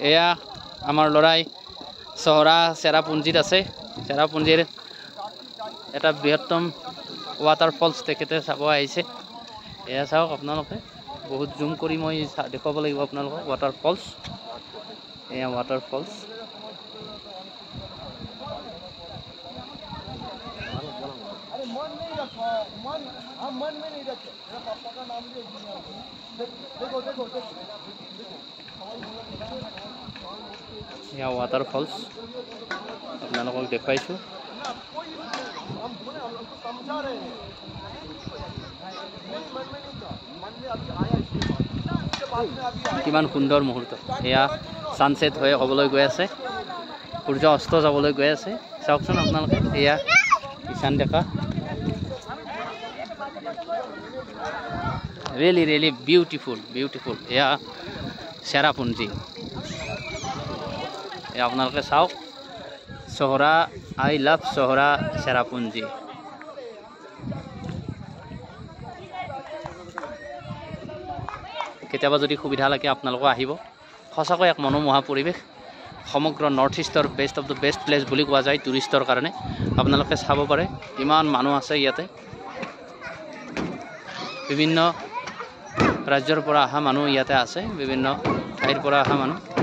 এয়া আমাৰ লৰাই চহৰা চেৰাপুঞ্জীত আছে চেৰাপুঞ্জীৰ এটা বৃহত্তম ৱাটাৰফলছ তেখেতে চাব আহিছে এয়া চাওক আপোনালোকে বহুত জুম কৰি মই দেখাব লাগিব আপোনালোকক ৱাটাৰফলছ এয়া ৱাটাৰফলছ এয়া ৱাটাৰফলছ আপোনালোকক দেখুৱাইছো কিমান সুন্দৰ মুহূৰ্ত এয়া সানসেট হৈ হ'বলৈ গৈ আছে সূৰ্য অস্ত যাবলৈ গৈ আছে চাওকচোন আপোনালোকে এয়া কিষান দেখা really beautiful এয়া চেৰাপুঞ্জী এয়া আপোনালোকে চাওক চহৰা আই লাভ চহৰা চেৰাপুঞ্জী কেতিয়াবা যদি সুবিধা লাগে আপোনালোকে আহিব সঁচাকৈ এক মনোমোহা পৰিৱেশ সমগ্ৰ নৰ্থ ইষ্টৰ best of the best place বুলি কোৱা যায় টুৰিষ্টৰ কাৰণে আপোনালোকে চাব পাৰে কিমান মানুহ আছে ইয়াতে বিভিন্ন ৰাজ্যৰ পৰা অহা মানুহ ইয়াতে আছে বিভিন্ন ঠাইৰ পৰা অহা মানুহ